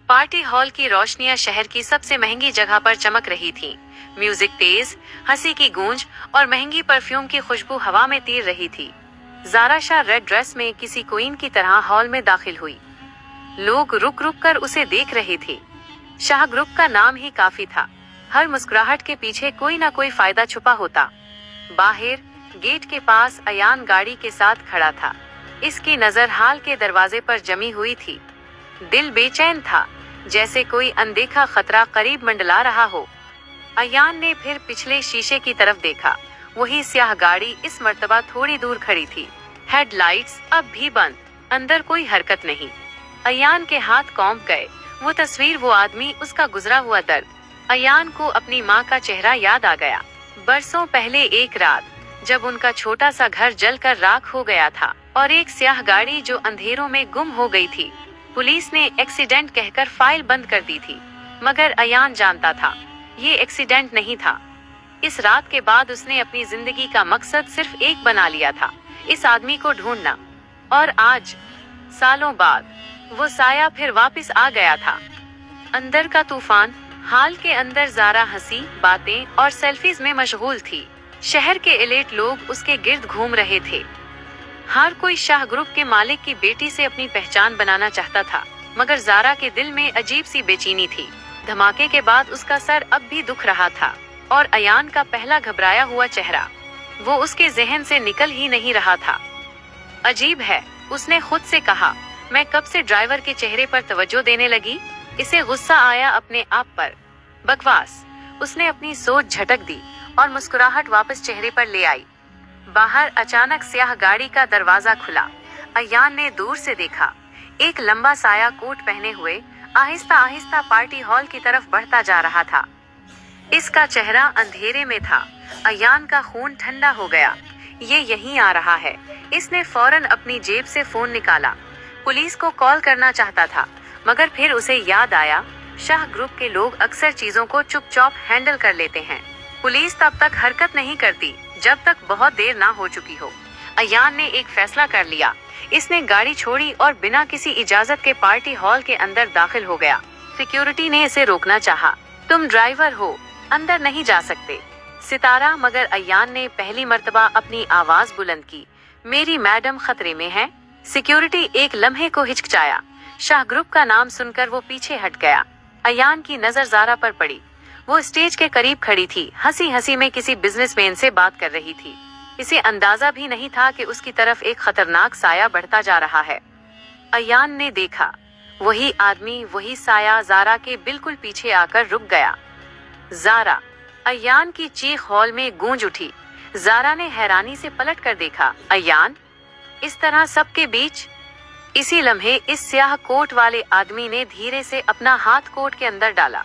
Party hall की रोशनियां शहर की सबसे महंगी जगह पर चमक रही थीं। म्यूजिक तेज, हंसी की गूंज और महंगी परफ्यूम की खुशबू हवा में तीर रही थी। ज़ारा शाह रेड ड्रेस में किसी क्वीन की तरह हॉल में दाखिल हुई। लोग रुक रुक कर उसे देख रहे थे। शाह ग्रुप का नाम ही काफी था। हर मुस्कुराहट के पीछे कोई ना कोई फायदा छुपा होता। बाहर गेट के पास अयान गाड़ी के साथ खड़ा था। इसकी नजर हाल के दरवाजे पर जमी हुई थी। दिल बेचैन था, जैसे कोई अनदेखा खतरा करीब मंडला रहा हो। अयान ने फिर पिछले शीशे की तरफ देखा। वही स्याह गाड़ी इस मर्तबा थोड़ी दूर खड़ी थी। हेडलाइट्स अब भी बंद, अंदर कोई हरकत नहीं। अयान के हाथ कांप गए। वो तस्वीर, वो आदमी, उसका गुजरा हुआ दर्द। अयान को अपनी माँ का चेहरा याद आ गया। बरसों पहले एक रात, जब उनका छोटा सा घर जलकर राख हो गया था और एक स्याह गाड़ी जो अंधेरों में गुम हो गई थी। पुलिस ने एक्सीडेंट कहकर फाइल बंद कर दी थी, मगर अयान जानता था ये एक्सीडेंट नहीं था। इस रात के बाद उसने अपनी जिंदगी का मकसद सिर्फ एक बना लिया था, इस आदमी को ढूंढना। और आज, सालों बाद, वो साया फिर वापस आ गया था। अंदर का तूफान। हाल के अंदर ज़ारा हंसी, बातें और सेल्फीज में मशगूल थी। शहर के एलीट लोग उसके गिर्द घूम रहे थे। हर कोई शाह ग्रुप के मालिक की बेटी से अपनी पहचान बनाना चाहता था, मगर ज़ारा के दिल में अजीब सी बेचैनी थी। धमाके के बाद उसका सर अब भी दुख रहा था और अयान का पहला घबराया हुआ चेहरा, वो उसके जहन से निकल ही नहीं रहा था। अजीब है, उसने खुद से कहा। मैं कब से ड्राइवर के चेहरे पर तवज्जो देने लगी। इसे गुस्सा आया अपने आप पर। बकवास। उसने अपनी सोच झटक दी और मुस्कुराहट वापस चेहरे पर ले आई। बाहर अचानक स्याह गाड़ी का दरवाजा खुला। अयान ने दूर से देखा। एक लंबा साया कोट पहने हुए आहिस्ता आहिस्ता पार्टी हॉल की तरफ बढ़ता जा रहा था। इसका चेहरा अंधेरे में था। अयान का खून ठंडा हो गया। ये यहीं आ रहा है। इसने फौरन अपनी जेब से फोन निकाला। पुलिस को कॉल करना चाहता था, मगर फिर उसे याद आया, शाह ग्रुप के लोग अक्सर चीजों को चुपचाप हैंडल कर लेते हैं। पुलिस तब तक हरकत नहीं करती जब तक बहुत देर ना हो चुकी हो। अयान ने एक फैसला कर लिया। इसने गाड़ी छोड़ी और बिना किसी इजाजत के पार्टी हॉल के अंदर दाखिल हो गया। सिक्योरिटी ने इसे रोकना चाहा। तुम ड्राइवर हो, अंदर नहीं जा सकते। सितारा, मगर अयान ने पहली मर्तबा अपनी आवाज बुलंद की। मेरी मैडम खतरे में है। सिक्योरिटी एक लम्हे को हिचकिचाया। शाह ग्रुप का नाम सुनकर वो पीछे हट गया। अयान की नजर ज़ारा पर पड़ी। वो स्टेज के करीब खड़ी थी, हंसी हंसी में किसी बिजनेसमैन से बात कर रही थी। इसे अंदाजा भी नहीं था कि उसकी तरफ एक खतरनाक साया बढ़ता जा रहा है। अयान ने देखा, वही आदमी, वही साया ज़ारा के बिल्कुल पीछे आकर रुक गया। ज़ारा! अयान की चीख हॉल में गूंज उठी। ज़ारा ने हैरानी से पलट कर देखा। अयान! इस तरह सबके बीच? इसी लम्हे इस स्याह कोट वाले आदमी ने धीरे से अपना हाथ कोट के अंदर डाला।